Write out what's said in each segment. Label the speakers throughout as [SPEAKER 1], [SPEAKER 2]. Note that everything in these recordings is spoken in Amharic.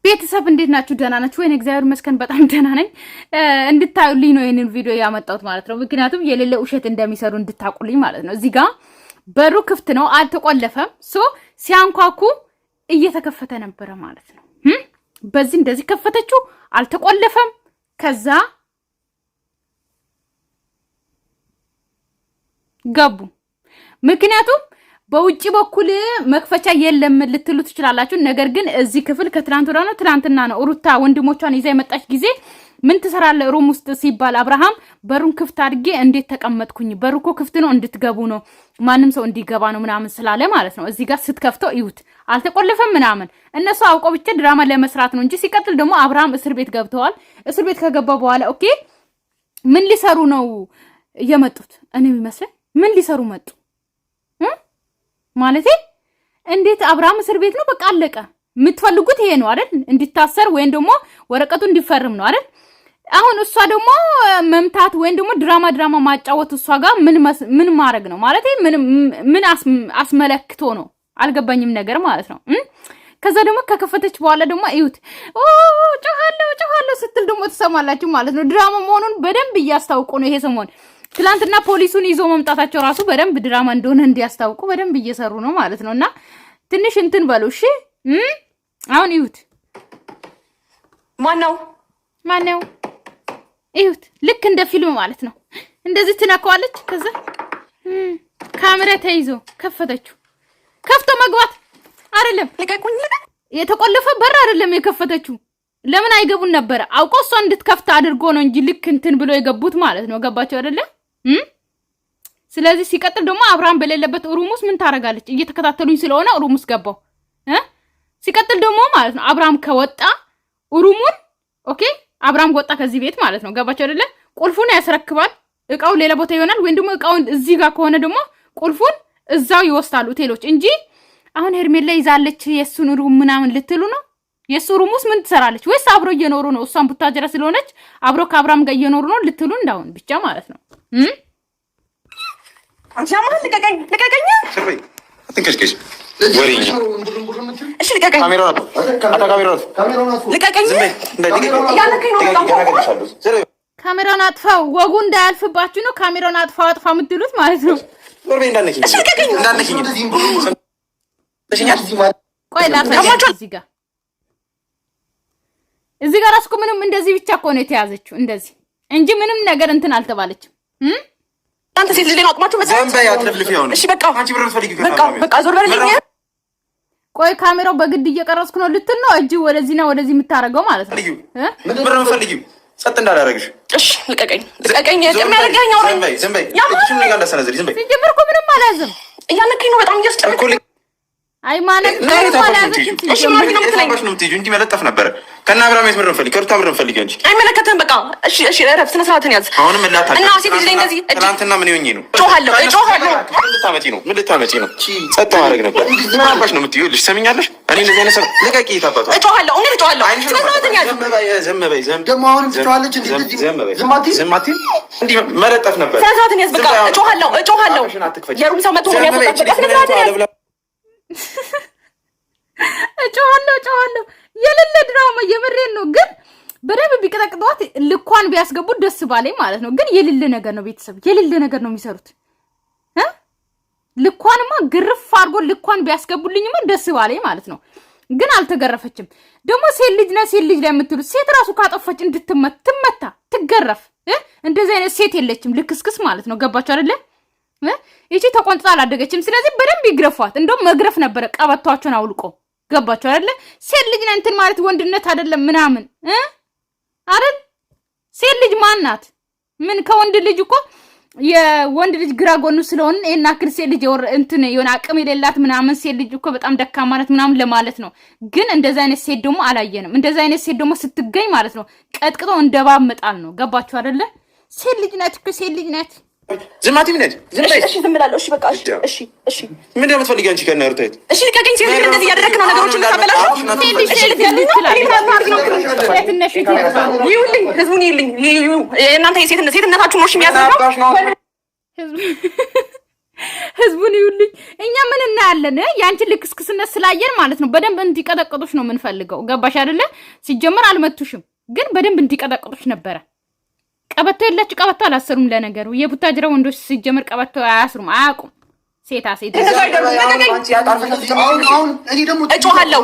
[SPEAKER 1] ቤተሰብ እንዴት ናችሁ? ደህና ናችሁ ወይ? እግዚአብሔር ይመስገን በጣም ደህና ነኝ። እንድታዩልኝ ነው ይሄንን ቪዲዮ ያመጣሁት ማለት ነው። ምክንያቱም የሌለ ውሸት እንደሚሰሩ እንድታቁልኝ ማለት ነው። እዚህ ጋር በሩ ክፍት ነው፣ አልተቆለፈም። ሲያንኳኩ እየተከፈተ ነበረ ማለት ነው። በዚህ እንደዚህ ከፈተችው፣ አልተቆለፈም። ከዛ ገቡ። ምክንያቱም በውጪ በኩል መክፈቻ የለም ልትሉ ትችላላችሁ። ነገር ግን እዚህ ክፍል ትናንትና ነው ሩታ ወንድሞቿን ይዛ የመጣች ጊዜ ምን ትሰራለህ ሩም ውስጥ ሲባል አብርሃም በሩን ክፍት አድርጌ እንዴት ተቀመጥኩኝ? በሩ እኮ ክፍት ነው እንድትገቡ ነው ማንም ሰው እንዲገባ ነው ምናምን ስላለ ማለት ነው። እዚህ ጋር ስትከፍተው እዩት፣ አልተቆለፈም ምናምን። እነሱ አውቀው ብቻ ድራማ ለመስራት ነው እንጂ ሲቀጥል ደግሞ አብርሃም እስር ቤት ገብተዋል። እስር ቤት ከገባ በኋላ ኦኬ ምን ሊሰሩ ነው የመጡት? እኔ የሚመስለኝ ምን ሊሰሩ መጡ ማለት እንዴት አብርሃም እስር ቤት ነው በቃ አለቀ። የምትፈልጉት ይሄ ነው አይደል? እንዲታሰር ወይም ደግሞ ወረቀቱ እንዲፈርም ነው አይደል? አሁን እሷ ደግሞ መምታት ወይም ደግሞ ድራማ ማጫወት እሷ ጋር ምን ማድረግ ነው ማለት ምን አስመለክቶ ነው አልገባኝም ነገር ማለት ነው። ከዛ ደግሞ ከከፈተች በኋላ ደግሞ እዩት ጮሃለሁ ስትል ደግሞ ተሰማላችሁ ማለት ነው። ድራማ መሆኑን በደንብ እያስታውቁ ነው ይሄ ሰሞን። ትላንትና ፖሊሱን ይዞ መምጣታቸው ራሱ በደንብ ድራማ እንደሆነ እንዲያስታውቁ በደንብ እየሰሩ ነው ማለት ነውና ትንሽ እንትን በሉ እሺ። አሁን እዩት ማነው እዩት፣ ልክ እንደ ፊልም ማለት ነው። እንደዚህ ትነካዋለች፣ ከዛ ካሜራ ተይዞ ከፈተችው። ከፍቶ መግባት አይደለም የተቆለፈ በር አይደለም የከፈተችው። ለምን አይገቡን ነበር? አውቆ እሷ እንድትከፍት አድርጎ ነው እንጂ ልክ እንትን ብሎ የገቡት ማለት ነው። ገባቸው አይደለ? ስለዚህ ሲቀጥል ደግሞ አብርሃም በሌለበት ሩሙስ ምን ታረጋለች? እየተከታተሉኝ ስለሆነ ሩሙስ ገባው። ሲቀጥል ደግሞ ማለት ነው አብርሃም ከወጣ ሩሙን ኦኬ አብርሃም ወጣ ከዚህ ቤት ማለት ነው። ገባቸው አይደለ? ቁልፉን ያስረክባል፣ እቃው ሌላ ቦታ ይሆናል። ወይም ደግሞ እቃው እዚህ ጋር ከሆነ ደግሞ ቁልፉን እዛው ይወስዳሉ ሆቴሎች እንጂ አሁን ሄርሜላ ይዛለች የሱን ሩም ምናምን ልትሉ ነው። የሱ ሩሙስ ምን ትሰራለች? ወይስ አብሮ እየኖሩ ነው? እሷን ቡታጀራ ስለሆነች አብሮ ከአብርሃም ጋር እየኖሩ ነው ልትሉ እንዳውን ብቻ ማለት ነው።
[SPEAKER 2] አንቺማ ልቀቀኝ ሰፈይ አትንከሽከሽ ወሬኛ እሺ ልቀቀኝ ካሜራውን አጥፋው። ወጉ እንዳያልፍባችሁ ነው ካሜራውን አጥፋ የምትሉት ማለት ነው። እሺ ልቀቀኝ ቆይ ላታችሁ እዚህ ጋር አስቆ ምንም እንደዚህ ብቻ እኮ ነው የተያዘችው እንደዚህ እንጂ ምንም ነገር እንትን አልተባለችም። አንተ ሴት ልጅ ነው አጥማችሁ መሰለኝ። እሺ በቃ አንቺ ብር ፈልጊው በቃ ዞር በልልኝ። ቆይ ካሜራው በግድ እየቀረጽኩ ነው ልትል ነው እጂ ወደዚህና ወደዚህ የምታረገው ማለት ነው። ብር ፈልጊው ጸጥ እንዳላረግሽ። እሺ ልቀቀኝ የሚያደርገኝ አውራኝ ዝም በይ ያማችሁ ነገር እንዳሰነዝሪ ዝም በይ። ሲጀምር እኮ ምንም አልያዝም እያነከኝ ነው በጣም እያስጨነቀኝ። አይ ማለት ነው አልያዝም። እሺ ማለት ነው የምትይው እንጂ መለጠፍ ነበር ከና አብርሃም የምር ፈልጊ ከሩታ ምር ፈልጊ እንጂ አይመለከተም። በቃ እሺ ረፍ ስነ ስርዓትን ያዝ። አሁንም መላታ እና ሴት ልጅ እንደዚህ ትናንትና ምን ይሆኝ ነው ጮሃለሁ ምን ልታመጪ ነው? ጸጥ ማድረግ ነበር። ምን አባሽ ነው የምትይው? ልጅ ሰሚኛለሽ? እኔ እንደዚህ አይነት ሰው ልቀቂ ታባቱ ጮሃለሁ ስነ ስርዓትን ያዝ። ዝም በይ ደግሞ አሁንም ትጮሃለች እንዴ? ዝም አትይ እንዴ? መለጠፍ ነበር። ስነ ስርዓትን ያዝ። በቃ ጮሃለሁ የሩም ሰው መጥቶ ነው የሚያስወጣው። ስነ ስርዓትን ያዝ። ጮሃለሁ የሌለ ድራማ የምሬን ነው። ግን በደንብ ቢቀጠቅጧት ልኳን ቢያስገቡት ደስ ባለኝ ማለት ነው። ግን የሌለ ነገር ነው ቤተሰብ፣ የሌለ ነገር ነው የሚሰሩት። ልኳንማ ግርፍ አድርጎ ልኳን ቢያስገቡልኝማ ደስ ባለኝ ማለት ነው። ግን አልተገረፈችም። ደግሞ ሴት ልጅ ላይ የምትሉት ሴት ራሱ ካጠፋች እንድትመታ ትገረፍ። እንደዚህ አይነት ሴት የለችም፣ ልክስክስ ማለት ነው። ገባችሁ አይደለ? ይቺ ተቆንጥጣ አላደገችም። ስለዚህ በደንብ ይግረፏት። እንደውም መግረፍ ነበረ ቀበቷቸውን አውልቆ። ገባችሁ አይደለ? ሴት ልጅ ነው እንትን ማለት ወንድነት አይደለም ምናምን አይደል? ሴት ልጅ ማናት? ምን ከወንድ ልጅ እኮ የወንድ ልጅ ግራ ጎኑ ስለሆነ እና አክል ሴት ልጅ እንትን የሆነ አቅም የሌላት ምናምን ሴት ልጅ እኮ በጣም ደካማ ናት ምናምን ለማለት ነው። ግን እንደዛ አይነት ሴት ደግሞ አላየንም። እንደዛ አይነት ሴት ደግሞ ስትገኝ ማለት ነው ቀጥቅጦ እንደባብ መጣል ነው። ገባችሁ አይደለ? ሴት ልጅ ናት እኮ ሴት ልጅ ናት። ዝማቲ ምን እሺ ዝም ብላለሁ። እሺ በቃ እሺ ምን እንደምትፈልጊ አንቺ ከእነ ሩታይት እሺ ልቀቀኝ። ሴት ልጅ እንደዚህ ያደረክ ነው ነገሮችን ታበላሽው። እሺ ልቀቀኝ ይችላል። ይውልኝ ህዝቡን ይልኝ እናንተ ሴትነታችሁ ነው እሺ የሚያዘራው
[SPEAKER 1] ህዝቡን ይውልኝ። እኛ ምን እናያለን? ያንቺን ልክስክስነት ስላየን ማለት ነው በደንብ እንዲቀጠቅጡሽ ነው የምንፈልገው። ገባሽ አይደለ? ሲጀመር አልመቱሽም፣ ግን በደንብ እንዲቀጠቅጡሽ ነበረ። ቀበቶ የላችሁ፣ ቀበቶ አላሰሩም። ለነገሩ የቡታጅራ ወንዶች ሲጀመር ቀበቶ አያስሩም፣ አያውቁም። ሴታ ሴት
[SPEAKER 2] እኔ ደግሞ እጮሃለሁ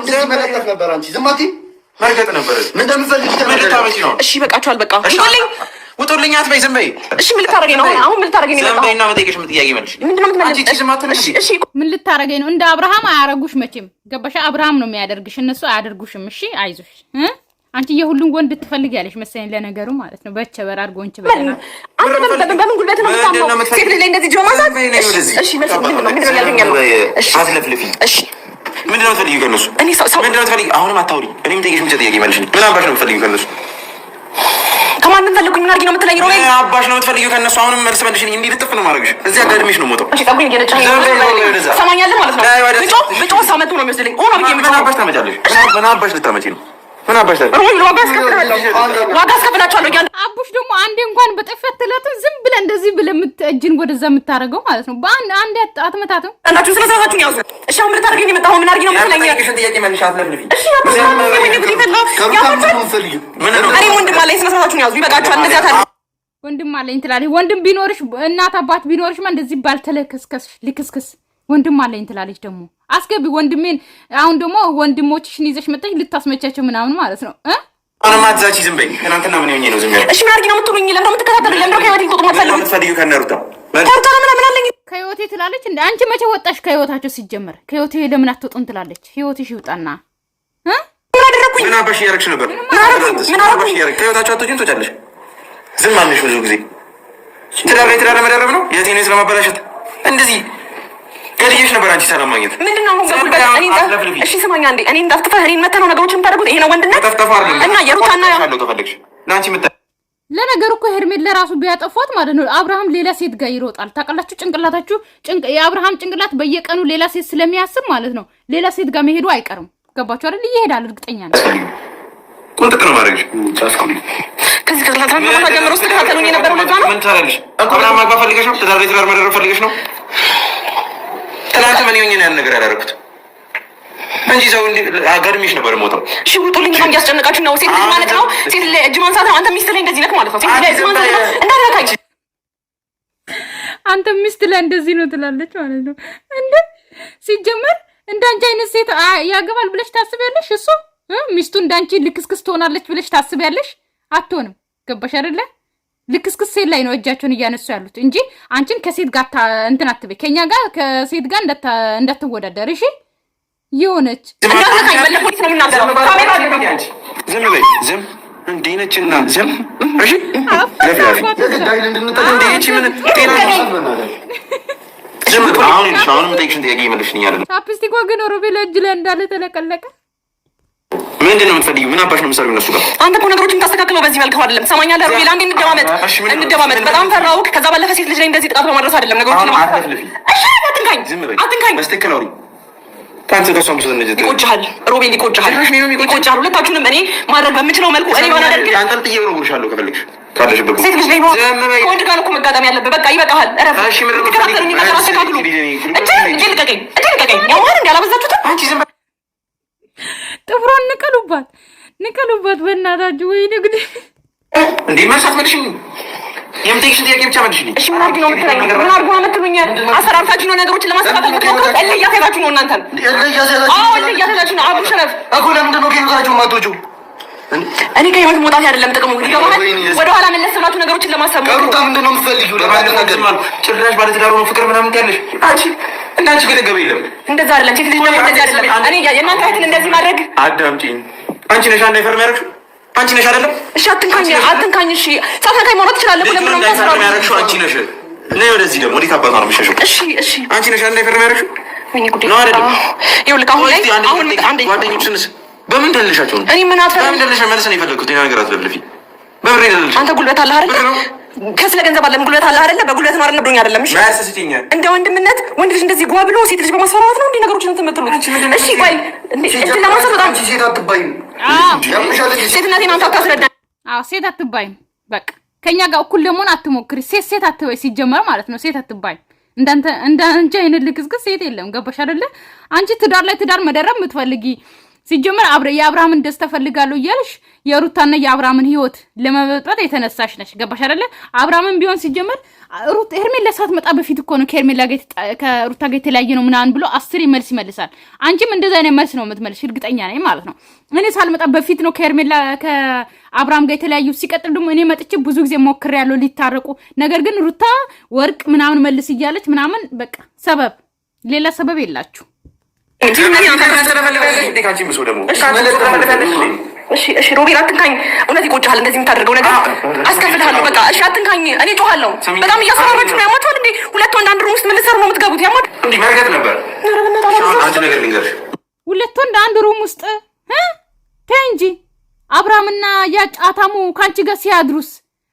[SPEAKER 2] ነበር። አንቺ ዝም አትይ። መርገጥ ነበር። ምን እንደምፈልግ ተመልካች ነው። እሺ በቃችኋል። በቃ ውጡልኝ አትበይ። ዝም በይ። እሺ ምን ልታረገኝ ነው? አሁን ምን ልታረገኝ ነው? ዝም በይና መጠየቅሽ ምን ጥያቄ መልሽ። ምንድነው የምትመልሺ? እሺ
[SPEAKER 1] ምን ልታረገኝ ነው? እንደ አብርሃም አያረጉሽ መቼም። ገባሽ? አብርሃም ነው የሚያደርግሽ፣ እነሱ አያደርጉሽም። እሺ አይዞሽ። አንቺ የሁሉን ወንድ ትፈልጊያለሽ መሰለኝ ለነገሩ ማለት ነው። በቸበር አድርጎንች በለና
[SPEAKER 2] አንተ በምን ጉልበት ነው የምታምነው? ሴት ልጅ ላይ እንደዚህ ጆማ ማለት? እሺ ምንድነው ያገኛለሁ? እሺ አትለፍልፊ። እሺ ምንድነው የምትፈልጊው ከእነሱ? ምንድነው የምትፈልጊው? አሁንም አታውሪ። እኔም ጠይቅሽ ምን ጥያቄ መልሽ። ምን አባሽ ነው የምትፈልጊው ከእነሱ? ከማንም ፈልጉኝ ምን አድርጊ ነው የምትለኝ? ሮቤል አባሽ ነው የምትፈልጊው ከእነሱ? አሁንም መልስ መልሽኝ። እንዲህ ልጥፍ ነው ማድረግሽ። እዚህ አጋድሚሽ ነው የምወጣው። እሺ ጠጉኝ እየነጨኝ ሰማኛለህ ማለት ነው። ብጮ ሳመቱ ነው የሚመስለኝ። ኦና ብዬ ምን አባሽ ታመጫለሽ? ምን አባሽ ልታመጪ ነው? ምን አባሽ ታዲያ? ዋጋ አስከፍላችኋለሁ።
[SPEAKER 1] አቡሽ ደግሞ አንዴ እንኳን በጥፈት ትላትም ዝም ብለህ እንደዚህ ብለህ እጅን ወደዛ የምታረገው ማለት ነው። አንዴ አትመታትም። እናችሁ ስለሰራችሁ ነው ያው። እሺ አሁን ምን ታረገኝ ነው የመጣው? ምን አድርጊ ነው የምትለኝ? ጥያቄ መልሽ። አትለፍልፊ። እሺ እኔ ወንድም አለኝ። ስለሰራችሁ ነው ያው። ይበቃችኋል። እንደዚያ ታዲያ ወንድም አለኝ ትላለች። ወንድም ቢኖርሽ እናት አባት ቢኖርሽማ እንደዚህ ባልተለከስከስ ልክስክስ ወንድም አለኝ ትላለች። ደግሞ አስገቢ ወንድሜን። አሁን ደግሞ ወንድሞችሽን ይዘሽ መጣሽ ልታስመቻቸው ምናምን ማለት ነው።
[SPEAKER 2] አሁን አትዛቺ። ዝም በይ። እናንተና ምን ይሆኝ ነው ዝም ያለው? እሺ ምን አድርጊ ነው የምትሉኝ? ለምን ነው የምትከታተሉኝ? ለምን ነው ከህይወቴ ልትወጡ የምትፈልጉት? ከነሩታ ምን አለኝ
[SPEAKER 1] ከህይወቴ ትላለች። እንደ አንቺ መቼ ወጣሽ ከህይወታቸው? ሲጀመር ከህይወቴ ለምን አትወጡን ትላለች። ህይወትሽ ይውጣና
[SPEAKER 2] ምን አደረኩኝ? ምን አባሽ እያደረግሽ ነበር? ምን አባሽ እያደረግሽ ከህይወታቸው አትወጪም ትወጫለሽ። ዝም አለሽ ብዙ ጊዜ። ትዳር መደረብ ነው የቴኔ ስለማበላሸት እንደዚህ ከልጅሽ ነበር አንቺ ሰላም ማግኘት ምንድነው? እሺ ስማኛ እንዴ እኔ እንዳትከፋ እኔን መተህ ነው ነገሮችን የምታደርጉት። ይሄ ነው ወንድነት እና የሩታና ያለው ከፈለግሽ ለአንቺ መተህ
[SPEAKER 1] ለነገሩ እኮ ሄርሜላ ለራሱ ቢያጠፏት ማለት ነው አብርሃም ሌላ ሴት ጋር ይሮጣል። ታውቃላችሁ ጭንቅላታችሁ የአብርሃም ጭንቅላት በየቀኑ ሌላ ሴት ስለሚያስብ ማለት ነው ሌላ ሴት ጋር መሄዱ አይቀርም። ገባችሁ አይደል? ይሄዳል እርግጠኛ ነኝ።
[SPEAKER 2] ቁንጥጥ ነው ማድረግሽ ከዚህ ከትላንትና ማታ ጀምሮ ውስጥ ተከታተሉኝ የነበረው ለዛ ነው። ምን ታላለሽ? አብርሃም ማግባት ፈልገሽ ነው? ትዳር መደረብ ፈልገሽ ነው? ትላንት ምን ይሆኝ ነው ያን ነገር ያደረኩት እንጂ ሰው እንዲ አጋድሚሽ ነበር ሞተው። እሺ ውጡልኝ። ምን ያስጨነቃችሁ ነው? ሴት ልጅ ማለት ነው ሴት ልጅ እጅ ማንሳት ነው። አንተ ሚስት ላይ እንደዚህ ነክ ማለት ነው። ሴት ልጅ እጅ ማንሳት ነው እንዳደረካኝ
[SPEAKER 1] አንተ ሚስት ላይ እንደዚህ ነው ትላለች ማለት ነው። እንዴ ሲጀመር እንዳንቺ አይነት ሴት ያገባል ብለሽ ታስቢያለሽ? እሱ ሚስቱ እንዳንቺ ልክስክስ ትሆናለች ብለሽ ታስቢያለሽ? አትሆንም። ገባሽ አይደለ? ልክስክስ ሴት ላይ ነው እጃቸውን እያነሱ ያሉት እንጂ አንቺን ከሴት ጋር እንትን አትበይ። ከኛ ጋር ከሴት ጋር እንዳትወዳደር እሺ። የሆነች ዝም በይ። ዝም እንዲህ ነችና ዝም እሺ። አሁን የምጠይቅሽን ጥያቄ ይመልሽልኝ አይደለም። ቻፕስቲክ ወገን ሮቤል እጅ ላይ እንዳለ ተለቀለቀ።
[SPEAKER 2] ምንድን ነው የምትፈልጊው? ምን አባሽ ነው የምትሰሪው እነሱ ጋር? አንተ እኮ ነገሮችን የምታስተካክለው በዚህ መልክ አይደለም። ሰማኛለህ ሮቤል? አንዴ እንደማመጥ በጣም ፈራሁህ። ከዛ ባለፈ ሴት ልጅ ላይ እንደዚህ ጥቃት በማድረስ አይደለም ነገሮችን ለማስተካከል። እሺ አትንካኝ። በስተክል አውሪ። ታንተ ከሷም ስለነጀት ይቆጭሃል ሮቤል፣ ይቆጭሃል። ሁለታችሁንም እኔ ማድረግ በምችለው መልኩ እኔ ባላደርግ አንተን ጥዬ ነው ጉርሻለሁ ከፈለግሽ ካለሽበት ሴት ልጅ ላይ ነው ከወንድ ጋር እኮ መጋጠም ያለብህ። በቃ ይበቃሃል። እረፍ። እሺ ምን ነው ተከታተሉኝ። አስተካክሉ። እጅ ልቀቀኝ። ያማን እንዳላበዛችሁት አንቺ ዝም
[SPEAKER 1] ጥፍሯን ንቀሉባት በእናታችሁ። ወይ ንግድ
[SPEAKER 2] እንዴ ማሳት መልሽኝ። የምትይሽን ጥያቄ ብቻ መልሽልኝ። እሺ ምን አድርጊ ነው የምትለኝ? ምን አድርጎ ነው የምትሉኝ? አሰራርታችሁ ነው ነገሮችን ለማስተካከል የምትሞክሩት። እልህ እያሳያችሁ ነው እናንተ። አዎ እልህ እያሳያችሁ ነው። አቡ ሸረፍ እኮ ለምንድን ነው ከህይወታችሁ የማትወጪው? እኔ ከህይወት መውጣት አይደለም ጥቅሙ። ወደኋላ መለስ ብላችሁ ነገሮችን ለማሰብ ሩታ ምንድን ነው የምትፈልጊው? ጭራሽ ባለትዳር ሆኖ ፍቅር ምናምን ትያለሽ አንቺ። እናንቺ ገደገበ የለም እንደዛ አይደለም። ሴት ልጅ ደግሞ እንደዚህ አይደለም። እኔ የእናንተ እህትን እንደዚህ ማድረግ አዳምጪኝ። አንቺ ነሽ አንድ አይፈርም ያደረግሽው አንቺ ነሽ አይደለም? እሺ አትንካኝ። እሺ ሳትነካኝ ማውራት ትችላለህ። ለምን ነው ያደረግሽው? አንቺ ነሽ። ነይ ወደዚህ ደግሞ ወዴት አባቷ ነው የምትሸሸው? እሺ አንቺ ነሽ አንድ አይፈርም ያደረግሽው ነው አይደለም? ይኸውልህ አሁን ላይ አንዴ ጓደኞችንስ በምን ደልሻቸው ነው? እኔ ምን አትፈልግ? በምን ደልሽ? መልስ ነው የፈለኩት። ሌላ ነገር አትፈልፊ። በምን ደልሽ? አንተ ጉልበት አለህ አይደል? ከስለ ገንዘብ አለም ጉልበት አለህ አይደል? በጉልበት ነው አይደል? ብሎኝ አይደለም። እሺ ማያሰስቲኛል። እንደ ወንድምነት ወንድ ልጅ እንደዚህ ጓ ብሎ ሴት ልጅ በማስፈራራት ነው እንዴ ነገሮችን እንትን የምትሉት? እሺ ቆይ እንዴ ለማሰብ በጣም ሴት አትባይም። ሴትነቴን አንተ አታስረዳኝ። ሴት አትባይም። በቃ ከኛ ጋር እኩል ለመሆን አትሞክሪ። ሴት አትበይ ሲጀመር ማለት ነው። ሴት አትባይም።
[SPEAKER 1] እንዳንቺ አይነት ልክስክስ ሴት የለም። ገባሽ አይደለ? አንቺ ትዳር ላይ ትዳር መደረብ የምትፈልጊ ሲጀመር የአብርሃምን ደስታ ፈልጋለሁ እያልሽ የሩታና የአብርሃምን ህይወት ለመበጥበጥ የተነሳሽ ነሽ። ገባሽ አይደለ? አብርሃምን ቢሆን ሲጀመር ሄርሜላ ሳትመጣ በፊት እኮ ነው ከሩታ ጋር የተለያየ ነው ምናምን ብሎ 10 መልስ ይመልሳል። አንቺም እንደዛ አይነት መልስ ነው የምትመልሽ፣ እርግጠኛ ነኝ ማለት ነው። እኔ ሳልመጣ በፊት ነው ከአብርሃም ጋር የተለያዩ። ሲቀጥል ደግሞ እኔ መጥቼ ብዙ ጊዜ ሞክሬያለሁ ሊታረቁ፣ ነገር ግን ሩታ ወርቅ ምናምን መልስ እያለች ምናምን በቃ ሰበብ፣ ሌላ ሰበብ የላችሁ።
[SPEAKER 2] እሺ ሮቤል አትንካኝ። እውነት ይቆጭሃል እንደዚህ የምታደርገው ነገር አስከፍልሃለሁ። በቃ እሺ አትንካኝ። እኔ ጮሃለሁ። በጣም እያስፈራራችሁ ነው። ያማችኋል እንዴ? ሁለት ወንድ አንድ ሩም ውስጥ ምን ልትሰሩ ነው የምትገቡት? ያማችሁ እንዴ? መርገጥ ነበር። አንድ ነገር ልንገርሽ፣ ሁለት ወንድ አንድ ሩም ውስጥ ተይ እንጂ አብርሃምና ያጫታሙ ካንቺ ጋር ሲያድሩስ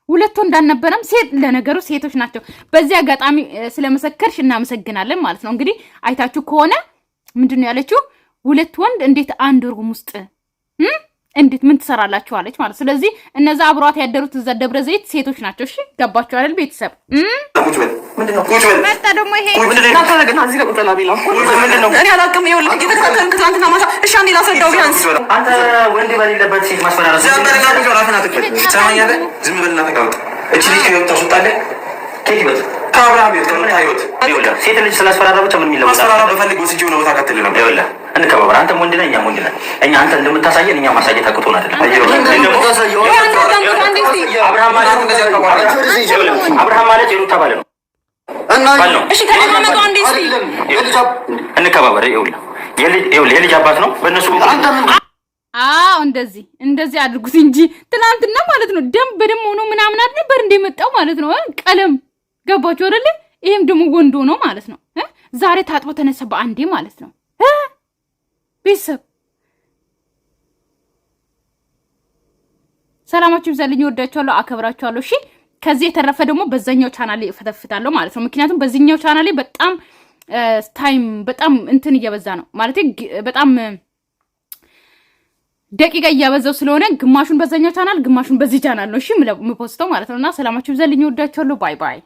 [SPEAKER 2] ሁለት ወንድ አልነበረም? ለነገሩ ሴቶች ናቸው። በዚህ አጋጣሚ ስለመሰከርሽ እናመሰግናለን ማለት ነው። እንግዲህ አይታችሁ ከሆነ ምንድነው ያለችው? ሁለት ወንድ እንዴት አንድ ሩም ውስጥ እንዴት ምን ትሰራላችሁ አለች ማለት። ስለዚህ እነዛ አብሯት ያደሩት እዛ ደብረ ዘይት ሴቶች ናቸው። እሺ ገባችሁ አይደል ቤተሰብ? ምንድነው መጣ ደግሞ ይሄ ምንድነው? እዚህ ጋር ቁጠላ ቢላ ምንድነው? እኔ አላውቅም። ይኸውልህ እየተከታተልን ከትናንትና ማታ። እሺ አንዴ ላስረዳው ቢያንስ። አንተ ወንድ በሌለበት ሴት ማስፈራራት ዝም በልና ተቀመጥ። እቺ ልጅ ከህይወት ታስወጣለህ። ከየት ይወጣ? ከአብርሃም ይወጣ። ከምን አይወጥ? ይኸውልህ ሴት ልጅ ስላስፈራራ ብቻ ምን የሚለው ማስፈራራ በፈልግ ወስጄው ነው ታከተል ነው። ይኸውልህ እንከባበር። አንተም ወንድ ነህ፣ እኛም ወንድ ነን። እኛ አንተ እንደምታሳየን እኛ ማሳየት አቅቶን አይደለም። አብርሃም ማለት የሩታ ባለ ነው። እሺ ተለማመጡ። አንዴ እንከባበር። ይኸውልህ የልጅ አባት ነው በእነሱ
[SPEAKER 1] አዎ እንደዚህ አድርጉት እንጂ ትናንትና ማለት ነው ደም በደም ሆኖ ምናምን አልነበር እንደመጣው ማለት ነው። ቀለም ገባችሁ አይደለ? ይሄም ደግሞ ወንዶ ነው ማለት ነው። ዛሬ ታጥቦ ተነሳ በአንዴ ማለት ነው። ቤተሰብ ሰላማችሁ ይብዛልኝ። ወዳችኋለሁ፣ አከብራችኋለሁ። እሺ ከዚህ የተረፈ ደግሞ በዛኛው ቻናል እፈተፍታለሁ ማለት ነው። ምክንያቱም በዚህኛው ቻናል በጣም ታይም በጣም እንትን እየበዛ ነው ማለት በጣም ደቂቃ እያበዛው ስለሆነ ግማሹን በዛኛው ቻናል ግማሹን በዚህ ቻናል ነው እሺ የምፖስተው ማለት ነውና ሰላማችሁ ይብዛልኝ። ወዳችኋለሁ። ባይ ባይ።